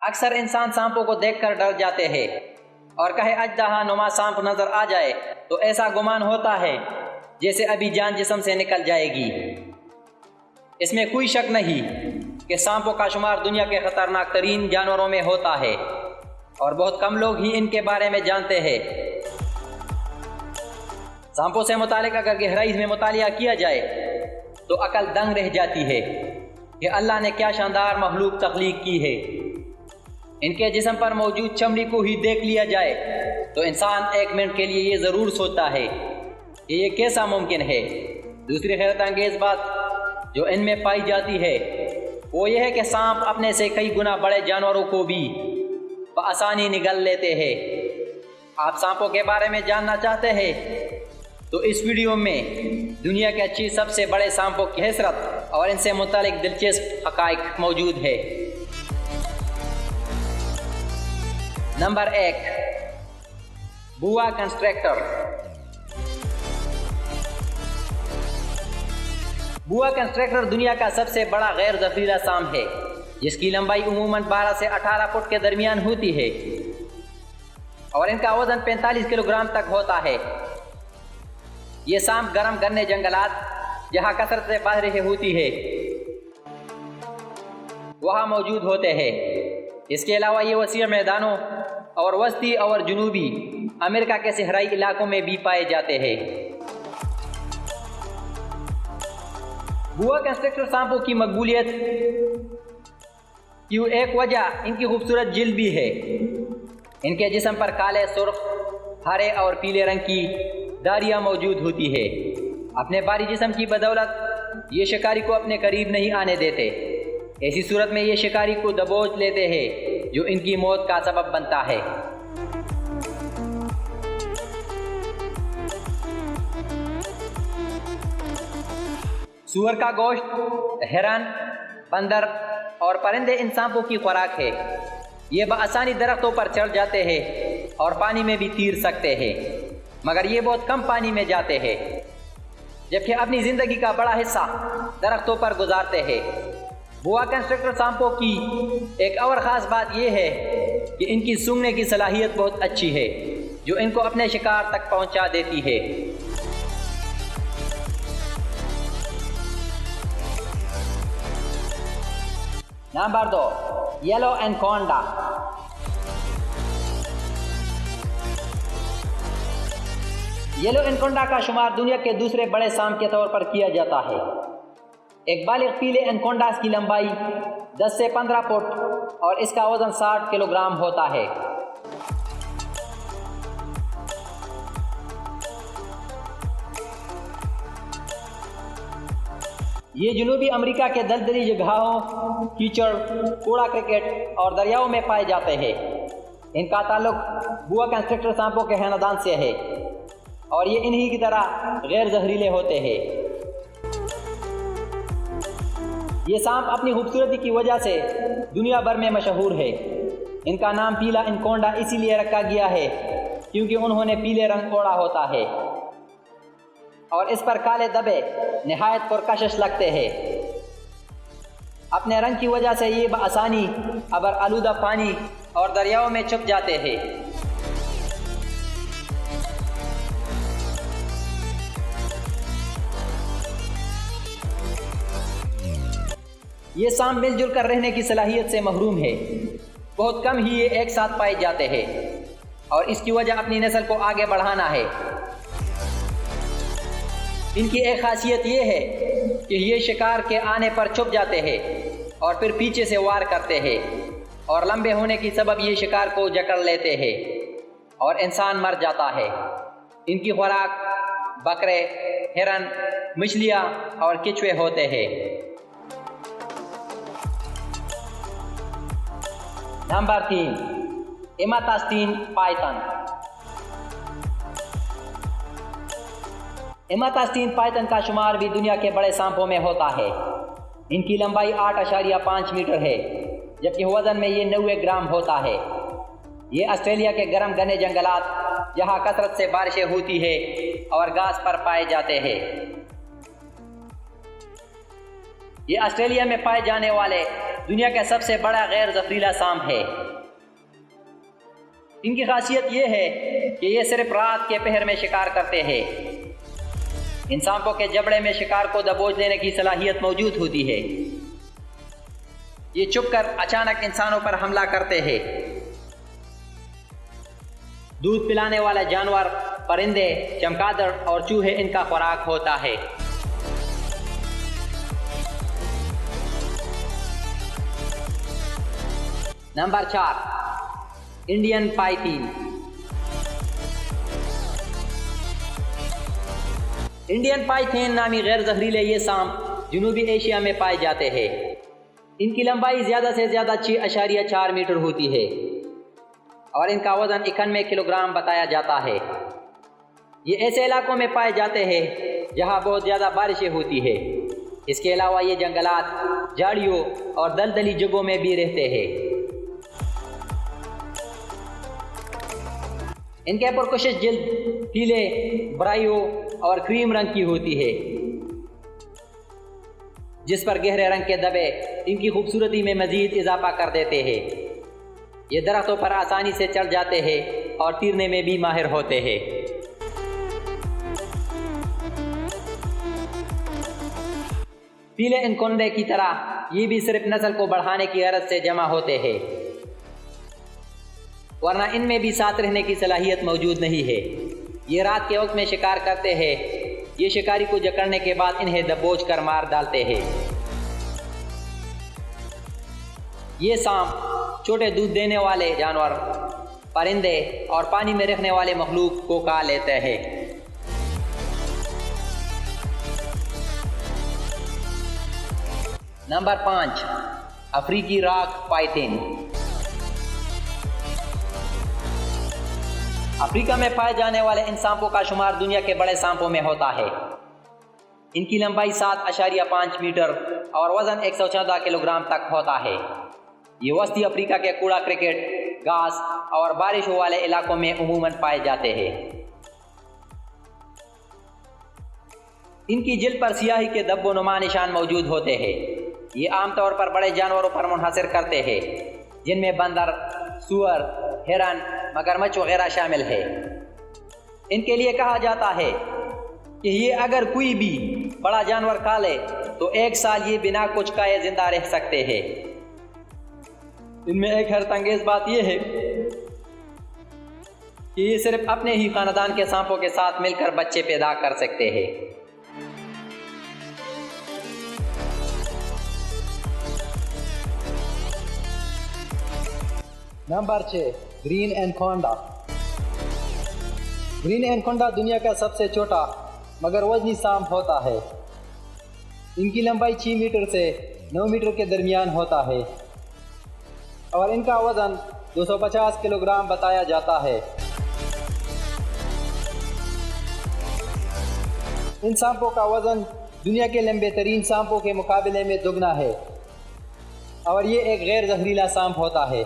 اکثر انسان سانپوں کو دیکھ کر ڈر جاتے ہیں اور کہیں اژدہا نما سانپ نظر آ جائے تو ایسا گمان ہوتا ہے جیسے ابھی جان جسم سے نکل جائے گی۔ اس میں کوئی شک نہیں کہ سانپوں کا شمار دنیا کے خطرناک ترین جانوروں میں ہوتا ہے اور بہت کم لوگ ہی ان کے بارے میں جانتے ہیں۔ سانپوں سے متعلق اگر گہرائی میں مطالعہ کیا جائے تو عقل دنگ رہ جاتی ہے کہ اللہ نے کیا شاندار مخلوق تخلیق کی ہے۔ ان کے جسم پر موجود چمڑی کو ہی دیکھ لیا جائے تو انسان ایک منٹ کے لیے یہ ضرور سوچتا ہے کہ یہ کیسا ممکن ہے۔ دوسری حیرت انگیز بات جو ان میں پائی جاتی ہے وہ یہ ہے کہ سانپ اپنے سے کئی گنا بڑے جانوروں کو بھی بآسانی نگل لیتے ہیں۔ آپ سانپوں کے بارے میں جاننا چاہتے ہیں تو اس ویڈیو میں دنیا کے اچھی سب سے بڑے سانپوں کی حسرت اور ان سے متعلق دلچسپ حقائق موجود ہے۔ نمبر 1، بوا کنسٹرکٹر۔ بوا کنسٹرکٹر دنیا کا سب سے بڑا غیر زہریلا سانپ ہے جس کی لمبائی عموماً 12 سے 18 فٹ کے درمیان ہوتی ہے اور ان کا وزن 45 کلو گرام تک ہوتا ہے۔ یہ سانپ گرم گنے جنگلات جہاں کثرت سے بارشیں ہوتی ہے وہاں موجود ہوتے ہیں۔ اس کے علاوہ یہ وسیع میدانوں اور وسطی اور جنوبی امریکہ کے صحرائی علاقوں میں بھی پائے جاتے ہیں۔ بوا کنسٹرکٹر سانپوں کی مقبولیت کی ایک وجہ ان کی خوبصورت جلد بھی ہے۔ ان کے جسم پر کالے، سرخ، ہرے اور پیلے رنگ کی داریاں موجود ہوتی ہے۔ اپنے بھاری جسم کی بدولت یہ شکاری کو اپنے قریب نہیں آنے دیتے۔ ایسی صورت میں یہ شکاری کو دبوچ لیتے ہیں جو ان کی موت کا سبب بنتا ہے۔ سور کا گوشت، ہرن، بندر اور پرندے ان سانپوں کی خوراک ہے۔ یہ بآسانی درختوں پر چڑھ جاتے ہیں اور پانی میں بھی تیر سکتے ہیں مگر یہ بہت کم پانی میں جاتے ہیں جبکہ اپنی زندگی کا بڑا حصہ درختوں پر گزارتے ہیں۔ بوا کنسٹرکٹر سانپوں کی ایک اور خاص بات یہ ہے کہ ان کی سونگھنے کی صلاحیت بہت اچھی ہے جو ان کو اپنے شکار تک پہنچا دیتی ہے۔ نمبر 2، یلو اینکونڈا۔ یلو اینکونڈا کا شمار دنیا کے دوسرے بڑے سانپ کے طور پر کیا جاتا ہے۔ ایک بالغ پیلے اینکونڈاس کی لمبائی 10 سے 15 فٹ اور اس کا وزن 60 کلو گرام ہوتا ہے۔ یہ جنوبی امریکہ کے دلدلی جگہوں، کیچڑ، کوڑا کرکٹ اور دریاؤں میں پائے جاتے ہیں۔ ان کا تعلق بوا کنسٹرکٹر سانپوں کے خاندان سے ہے اور یہ انہی کی طرح غیر زہریلے ہوتے ہیں۔ یہ سانپ اپنی خوبصورتی کی وجہ سے دنیا بھر میں مشہور ہے۔ ان کا نام پیلا اینکونڈا اسی لیے رکھا گیا ہے کیونکہ انہوں نے پیلے رنگ اوڑھا ہوتا ہے اور اس پر کالے دبے نہایت پرکشش لگتے ہیں۔ اپنے رنگ کی وجہ سے یہ بآسانی ابر آلودہ پانی اور دریاؤں میں چھپ جاتے ہیں۔ یہ سانپ مل جل کر رہنے کی صلاحیت سے محروم ہے۔ بہت کم ہی یہ ایک ساتھ پائے جاتے ہیں اور اس کی وجہ اپنی نسل کو آگے بڑھانا ہے۔ ان کی ایک خاصیت یہ ہے کہ یہ شکار کے آنے پر چھپ جاتے ہیں اور پھر پیچھے سے وار کرتے ہیں اور لمبے ہونے کی سبب یہ شکار کو جکڑ لیتے ہیں اور انسان مر جاتا ہے۔ ان کی خوراک بکرے، ہرن، مچھلیاں اور کچھوے ہوتے ہیں۔ نمبر 3، ایماتاسٹین پائتھن۔ ایماتاسٹین پائتھن کا شمار بھی دنیا کے بڑے سانپوں میں ہوتا ہے۔ ان کی لمبائی 8.5 میٹر ہے جبکہ وزن میں یہ 90 گرام ہوتا ہے۔ یہ آسٹریلیا کے گرم گھنے جنگلات جہاں کثرت سے بارشیں ہوتی ہے اور گھاس پر پائے جاتے ہیں۔ یہ آسٹریلیا میں پائے جانے والے دنیا کا سب سے بڑا غیر زہریلا سانپ ہے۔ ان کی خاصیت یہ ہے کہ یہ صرف رات کے پہر میں شکار کرتے ہیں۔ ان سانپوں کے جبڑے میں شکار کو دبوچ لینے کی صلاحیت موجود ہوتی ہے۔ یہ چھپ کر اچانک انسانوں پر حملہ کرتے ہیں۔ دودھ پلانے والا جانور، پرندے، چمگادڑ اور چوہے ان کا خوراک ہوتا ہے۔ Number 4، Indian Python. Indian Python نامی غیر زہریلے یہ سانپ جنوبی ایشیا میں پائے جاتے ہیں۔ ان کی لمبائی زیادہ سے زیادہ 6.4 میٹر ہوتی ہے اور ان کا وزن 91 کلو گرام بتایا جاتا ہے۔ یہ ایسے علاقوں میں پائے جاتے ہیں جہاں بہت زیادہ بارشیں ہوتی ہے۔ اس کے علاوہ یہ جنگلات، جھاڑیوں اور دلدلی جگہوں میں بھی رہتے ہیں۔ ان کے پرکشش جلد پیلے، برائیو اور کریم رنگ کی ہوتی ہے، جس پر گہرے رنگ کے دبے ان کی خوبصورتی میں مزید اضافہ کر دیتے ہیں۔ یہ درختوں پر آسانی سے چڑھ جاتے ہیں اور تیرنے میں بھی ماہر ہوتے ہیں۔ پیلے انکونڈے کی طرح یہ بھی صرف نسل کو بڑھانے کی غرض سے جمع ہوتے ہیں، ورنہ ان میں بھی ساتھ رہنے کی صلاحیت موجود نہیں ہے۔ یہ رات کے وقت میں شکار کرتے ہیں۔ یہ شکاری کو جکڑنے کے بعد انہیں دبوچ کر مار ڈالتے ہیں۔ یہ سانپ چھوٹے دودھ دینے والے جانور، پرندے اور پانی میں رہنے والے مخلوق کو کھا لیتے ہیں۔ نمبر 5، افریقی راک پائتھن۔ افریقہ میں پائے جانے والے ان سانپوں کا شمار دنیا کے بڑے سانپوں میں ہوتا ہے۔ ان کی لمبائی 7.5 میٹر اور وزن 114 کلو گرام تک ہوتا ہے۔ یہ وسطی افریقہ کے کوڑا کرکٹ، گھاس اور بارشوں والے علاقوں میں عموماً پائے جاتے ہیں۔ ان کی جلد پر سیاہی کے دب و نما نشان موجود ہوتے ہیں۔ یہ عام طور پر بڑے جانوروں پر منحصر کرتے ہیں، جن میں بندر، سور، ہرن، مگرمچھ وغیرہ شامل ہے۔ ان کے لیے کہا جاتا ہے کہ یہ اگر کوئی بھی بڑا جانور کھا لے تو 1 سال یہ بنا کچھ کھائے زندہ رہ سکتے ہیں۔ ان میں ایک حیرت انگیز بات یہ ہے کہ یہ صرف اپنے ہی خاندان کے سانپوں کے ساتھ مل کر بچے پیدا کر سکتے ہیں۔ نمبر 6، گرین اینکونڈا۔ گرین اینکونڈا دنیا کا سب سے چھوٹا مگر وزنی سانپ ہوتا ہے۔ ان کی لمبائی 6 میٹر سے 9 میٹر کے درمیان ہوتا ہے اور ان کا وزن 250 کلو گرام بتایا جاتا ہے۔ ان سانپوں کا وزن دنیا کے لمبے ترین سانپوں کے مقابلے میں دگنا ہے اور یہ ایک غیر زہریلا سانپ ہوتا ہے۔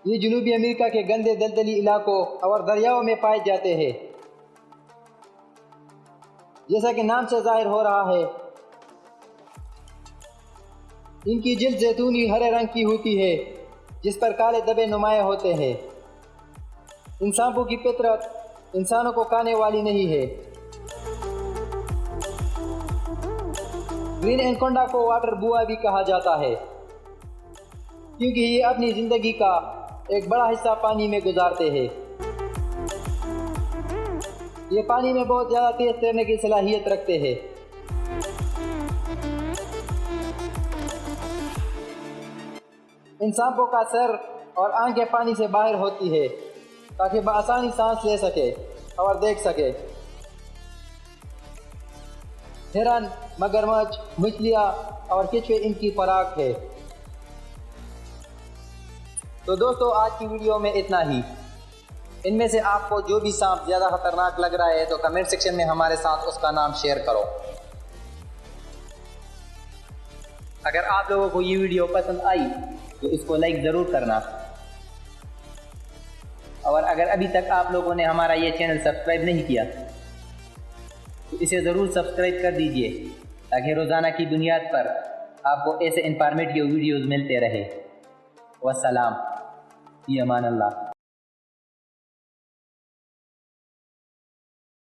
یہ جنوبی امریکہ کے گندے دلدلی علاقوں اور دریاؤں میں پائے جاتے ہیں۔ جیسا کہ نام سے ظاہر ہو رہا ہے، ان کی جلد زیتونی ہرے رنگ کی ہوتی ہے، جس پر کالے دبے نمایاں ہوتے ہیں۔ ان سانپوں کی فطرت انسانوں کو کھانے والی نہیں ہے۔ گرین اینکونڈا کو واٹر بوا بھی کہا جاتا ہے، کیونکہ یہ اپنی زندگی کا ایک بڑا حصہ پانی میں گزارتے ہیں۔ یہ پانی میں بہت زیادہ تیز تیرنے کی صلاحیت رکھتے ہیں۔ ان سانپوں کا سر اور آنکھیں پانی سے باہر ہوتی ہے تاکہ بآسانی سانس لے سکے اور دیکھ سکے۔ ہرن، مگرمچھ، مچھلیاں اور کچھوے ان کی خوراک ہے۔ تو دوستو، آج کی ویڈیو میں اتنا ہی۔ ان میں سے آپ کو جو بھی سانپ زیادہ خطرناک لگ رہا ہے تو کمنٹ سیکشن میں ہمارے ساتھ اس کا نام شیئر کرو۔ اگر آپ لوگوں کو یہ ویڈیو پسند آئی تو اس کو لائک ضرور کرنا، اور اگر ابھی تک آپ لوگوں نے ہمارا یہ چینل سبسکرائب نہیں کیا تو اسے ضرور سبسکرائب کر دیجئے تاکہ روزانہ کی بنیاد پر آپ کو ایسے انفارمیٹیو ویڈیوز ملتے رہے۔ والسلام، فی امان اللہ۔